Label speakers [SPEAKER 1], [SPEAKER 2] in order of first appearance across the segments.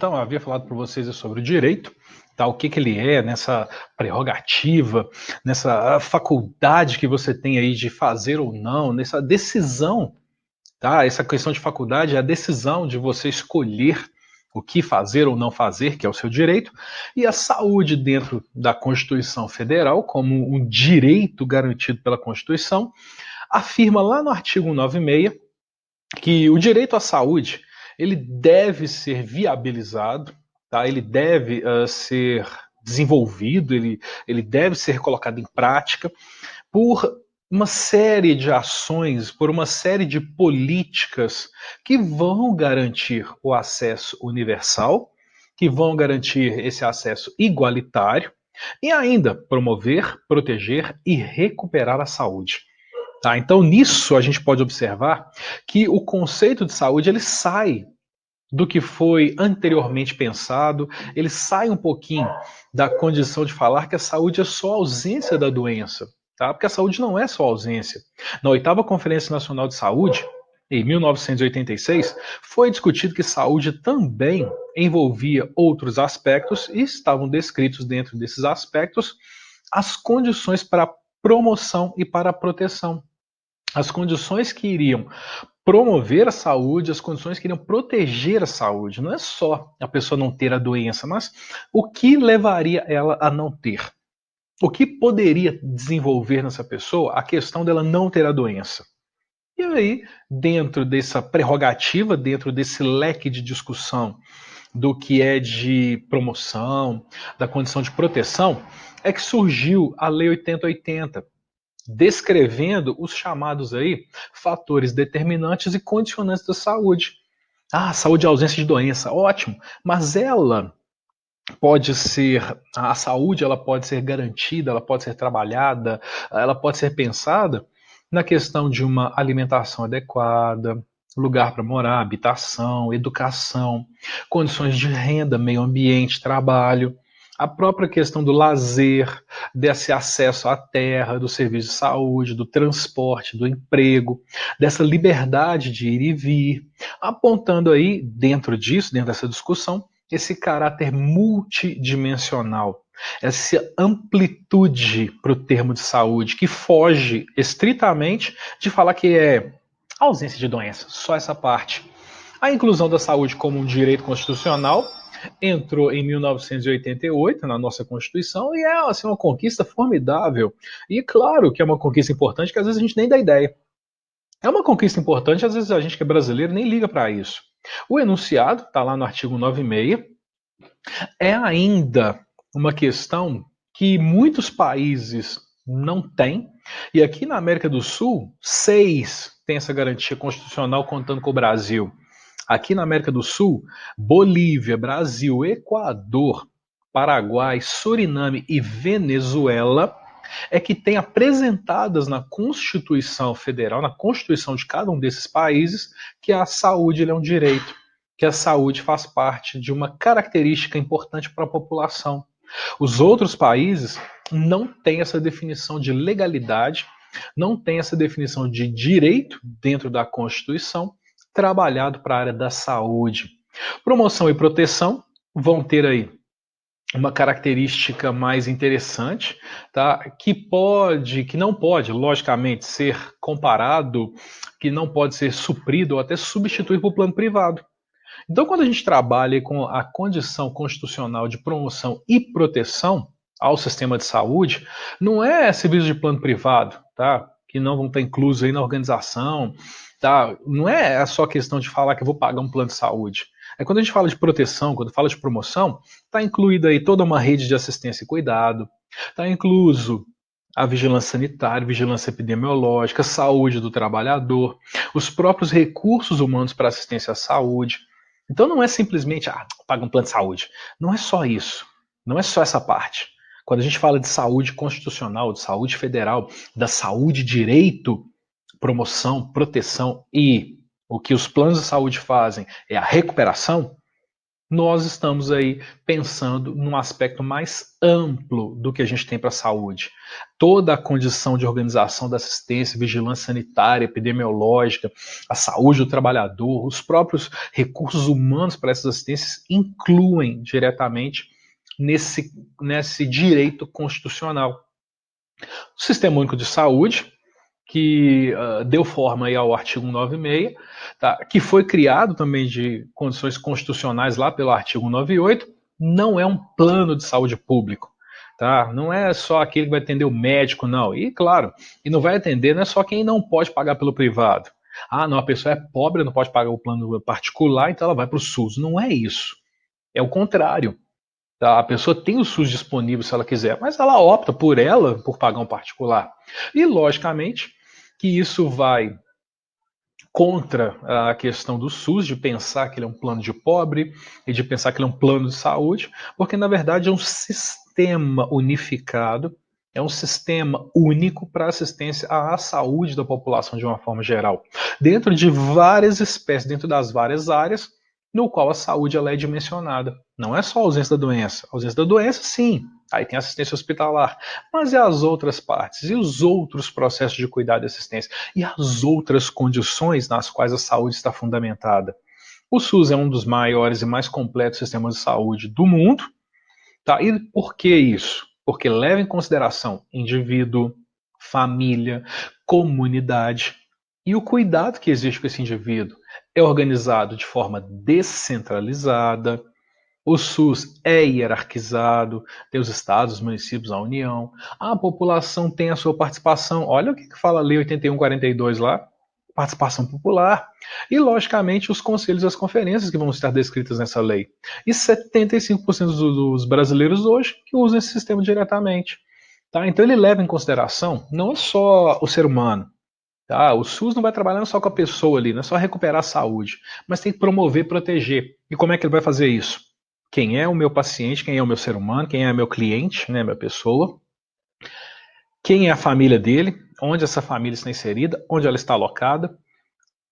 [SPEAKER 1] Então, eu havia falado para vocês sobre o direito, tá? O que que ele é, nessa prerrogativa, nessa faculdade que você tem aí de fazer ou não, nessa decisão, tá? Essa questão de faculdade é a decisão de você escolher o que fazer ou não fazer, que é o seu direito, e a saúde dentro da Constituição Federal, como um direito garantido pela Constituição, afirma lá no artigo 96 que o direito à saúde ele deve ser viabilizado, tá? Ele deve ser desenvolvido, ele deve ser colocado em prática por uma série de ações, por uma série de políticas que vão garantir o acesso universal, que vão garantir esse acesso igualitário e ainda promover, proteger e recuperar a saúde. Tá? Então, nisso a gente pode observar que o conceito de saúde ele sai do que foi anteriormente pensado, ele sai um pouquinho da condição de falar que a saúde é só ausência da doença, tá? Porque a saúde não é só ausência. Na 8ª Conferência Nacional de Saúde, em 1986, foi discutido que saúde também envolvia outros aspectos e estavam descritos dentro desses aspectos as condições para promoção e para proteção. As condições que iriam promover a saúde, as condições que iriam proteger a saúde. Não é só a pessoa não ter a doença, mas o que levaria ela a não ter? O que poderia desenvolver nessa pessoa a questão dela não ter a doença? E aí, dentro dessa prerrogativa, dentro desse leque de discussão do que é de promoção, da condição de proteção, é que surgiu a Lei 8080, descrevendo os chamados aí fatores determinantes e condicionantes da saúde. Ah, saúde é ausência de doença, ótimo, mas ela pode ser, a saúde ela pode ser garantida, ela pode ser trabalhada, ela pode ser pensada na questão de uma alimentação adequada, lugar para morar, habitação, educação, condições de renda, meio ambiente, trabalho, a própria questão do lazer, desse acesso à terra, do serviço de saúde, do transporte, do emprego, dessa liberdade de ir e vir, apontando aí, dentro disso, dentro dessa discussão, esse caráter multidimensional, essa amplitude para o termo de saúde, que foge estritamente de falar que é ausência de doença, só essa parte. A inclusão da saúde como um direito constitucional entrou em 1988 na nossa Constituição e é assim, uma conquista formidável. E claro que é uma conquista importante que às vezes a gente nem dá ideia. É uma conquista importante, às vezes a gente que é brasileiro nem liga para isso. O enunciado está lá no artigo 96, é ainda uma questão que muitos países não têm, e aqui na América do Sul, 6 têm essa garantia constitucional contando com o Brasil. Aqui na América do Sul, Bolívia, Brasil, Equador, Paraguai, Suriname e Venezuela é que tem apresentadas na Constituição Federal, na Constituição de cada um desses países, que a saúde é um direito, que a saúde faz parte de uma característica importante para a população. Os outros países não têm essa definição de legalidade, não têm essa definição de direito dentro da Constituição, trabalhado para a área da saúde. Promoção e proteção vão ter aí uma característica mais interessante, tá? Que não pode, logicamente, ser comparado, que não pode ser suprido ou até substituído por plano privado. Então, quando a gente trabalha com a condição constitucional de promoção e proteção ao sistema de saúde, não é serviço de plano privado, tá? Que não vão estar inclusos aí na organização, tá? Não é só questão de falar que eu vou pagar um plano de saúde. É quando a gente fala de proteção, quando fala de promoção, está incluída aí toda uma rede de assistência e cuidado, está incluso a vigilância sanitária, vigilância epidemiológica, saúde do trabalhador, os próprios recursos humanos para assistência à saúde. Então não é simplesmente, paga um plano de saúde. Não é só isso. Não é só essa parte. Quando a gente fala de saúde constitucional, de saúde federal, da saúde direito, promoção, proteção e o que os planos de saúde fazem é a recuperação, nós estamos aí pensando num aspecto mais amplo do que a gente tem para a saúde. Toda a condição de organização da assistência, vigilância sanitária, epidemiológica, a saúde do trabalhador, os próprios recursos humanos para essas assistências incluem diretamente nesse direito constitucional. O Sistema Único de Saúde, que deu forma aí ao artigo 196, tá? Que foi criado também de condições constitucionais lá pelo artigo 198, não é um plano de saúde público. Tá? Não é só aquele que vai atender o médico, não. E, claro, e não vai atender, não é só quem não pode pagar pelo privado. Ah, não, a pessoa é pobre, não pode pagar o plano particular, então ela vai para o SUS. Não é isso. É o contrário. Tá? A pessoa tem o SUS disponível se ela quiser, mas ela opta por pagar um particular. E, logicamente, que isso vai contra a questão do SUS, de pensar que ele é um plano de pobre e de pensar que ele é um plano de saúde, porque, na verdade, é um sistema unificado, é um sistema único para assistência à saúde da população de uma forma geral, dentro de várias espécies, dentro das várias áreas, no qual a saúde ela é dimensionada. Não é só a ausência da doença. A ausência da doença, sim. Aí tem assistência hospitalar. Mas e as outras partes? E os outros processos de cuidado e assistência? E as outras condições nas quais a saúde está fundamentada? O SUS é um dos maiores e mais completos sistemas de saúde do mundo. Tá? E por que isso? Porque leva em consideração indivíduo, família, comunidade e o cuidado que existe com esse indivíduo. É organizado de forma descentralizada, o SUS é hierarquizado, tem os estados, os municípios, a União, a população tem a sua participação. Olha o que fala a Lei 8142 lá, participação popular. E, logicamente, os conselhos e as conferências que vão estar descritas nessa lei. E 75% dos brasileiros hoje que usam esse sistema diretamente. Tá? Então ele leva em consideração não só o ser humano. Tá? O SUS não vai trabalhando só com a pessoa ali, não é só recuperar a saúde, mas tem que promover, proteger. E como é que ele vai fazer isso? Quem é o meu paciente, quem é o meu ser humano, quem é meu cliente, né, minha pessoa, quem é a família dele, onde essa família está inserida, onde ela está alocada,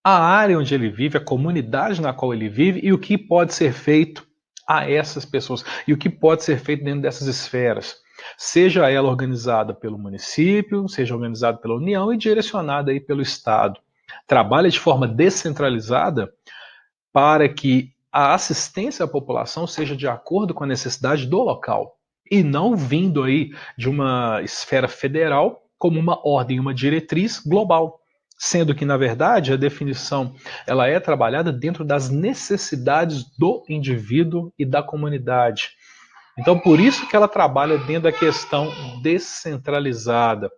[SPEAKER 1] a área onde ele vive, a comunidade na qual ele vive e o que pode ser feito a essas pessoas e o que pode ser feito dentro dessas esferas. Seja ela organizada pelo município, seja organizada pela União e direcionada aí pelo Estado. Trabalha de forma descentralizada para que a assistência à população seja de acordo com a necessidade do local e não vindo aí de uma esfera federal como uma ordem, uma diretriz global, sendo que na verdade a definição ela é trabalhada dentro das necessidades do indivíduo e da comunidade. Então por isso que ela trabalha dentro da questão descentralizada.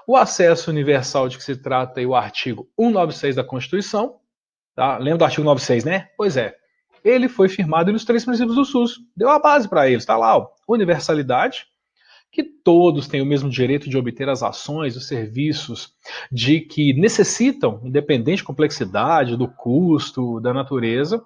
[SPEAKER 1] O acesso universal de que se trata aí o artigo 196 da Constituição, tá? Lembra do artigo 96, né? Pois é. Ele foi firmado nos 3 princípios do SUS. Deu a base para eles. Está lá, ó. Universalidade, que todos têm o mesmo direito de obter as ações, os serviços de que necessitam, independente da complexidade, do custo, da natureza.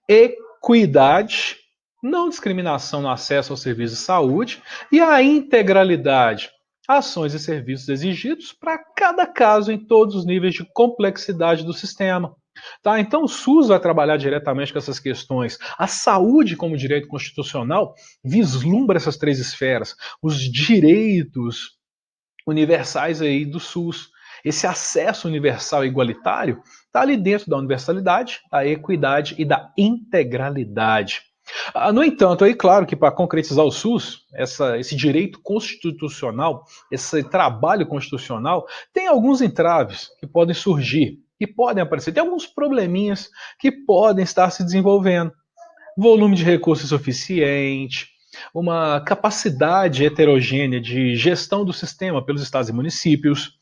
[SPEAKER 1] Equidade, não discriminação no acesso aos serviços de saúde. E a integralidade, ações e serviços exigidos para cada caso em todos os níveis de complexidade do sistema. Tá? Então o SUS vai trabalhar diretamente com essas questões. A saúde como direito constitucional vislumbra essas 3 esferas, os direitos universais aí do SUS. Esse acesso universal e igualitário está ali dentro da universalidade, da equidade e da integralidade. No entanto, aí claro que para concretizar o SUS, esse direito constitucional, esse trabalho constitucional, tem alguns entraves que podem surgir, que podem aparecer, tem alguns probleminhas que podem estar se desenvolvendo. Volume de recursos suficiente, uma capacidade heterogênea de gestão do sistema pelos estados e municípios.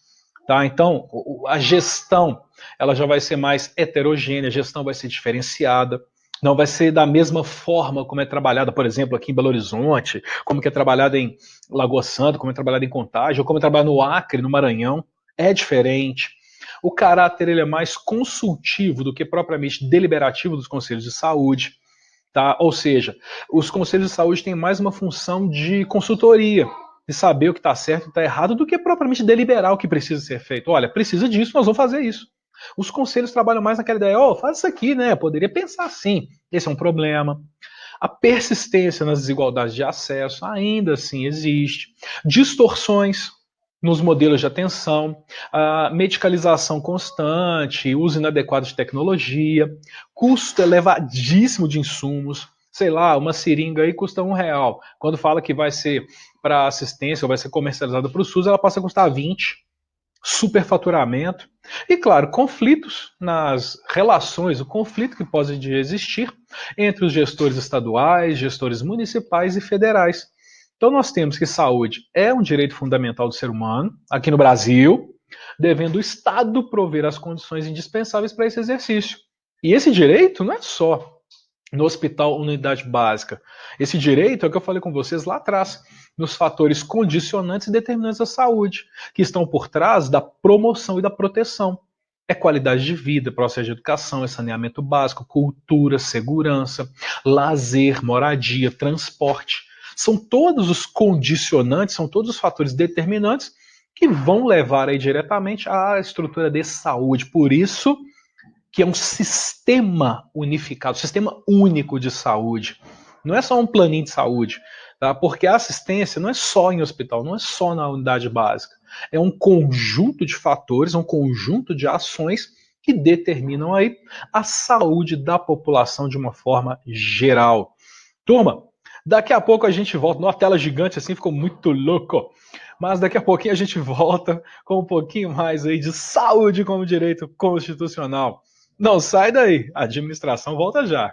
[SPEAKER 1] Tá? Então, a gestão ela já vai ser mais heterogênea, a gestão vai ser diferenciada, não vai ser da mesma forma como é trabalhada, por exemplo, aqui em Belo Horizonte, como que é trabalhada em Lagoa Santa, como é trabalhada em Contagem, ou como é trabalhada no Acre, no Maranhão. É diferente. O caráter ele é mais consultivo do que propriamente deliberativo dos conselhos de saúde. Tá? Ou seja, os conselhos de saúde têm mais uma função de consultoria, de saber o que está certo e está errado, do que propriamente deliberar o que precisa ser feito. Olha, precisa disso, nós vamos fazer isso. Os conselhos trabalham mais naquela ideia, faz isso aqui, né? Poderia pensar assim. Esse é um problema. A persistência nas desigualdades de acesso ainda assim existe. Distorções nos modelos de atenção, a medicalização constante, uso inadequado de tecnologia, custo elevadíssimo de insumos. Sei lá, uma seringa aí custa R$ 1. Quando fala que vai ser para assistência ou vai ser comercializada para o SUS, ela passa a custar 20. Superfaturamento e, claro, conflitos nas relações, o conflito que pode existir entre os gestores estaduais, gestores municipais e federais. Então, nós temos que saúde é um direito fundamental do ser humano, aqui no Brasil, devendo o Estado prover as condições indispensáveis para esse exercício. E esse direito não é só no hospital unidade básica. Esse direito é o que eu falei com vocês lá atrás, nos fatores condicionantes e determinantes da saúde, que estão por trás da promoção e da proteção. É qualidade de vida, processo de educação, é saneamento básico, cultura, segurança, lazer, moradia, transporte. São todos os condicionantes, são todos os fatores determinantes que vão levar aí diretamente à estrutura de saúde. Por isso, que é um sistema unificado, sistema único de saúde. Não é só um planinho de saúde, tá? Porque a assistência não é só em hospital, não é só na unidade básica. É um conjunto de fatores, um conjunto de ações que determinam aí a saúde da população de uma forma geral. Turma, daqui a pouco a gente volta, numa tela gigante assim, ficou muito louco. Mas daqui a pouquinho a gente volta com um pouquinho mais aí de saúde como direito constitucional. Não sai daí, a administração volta já.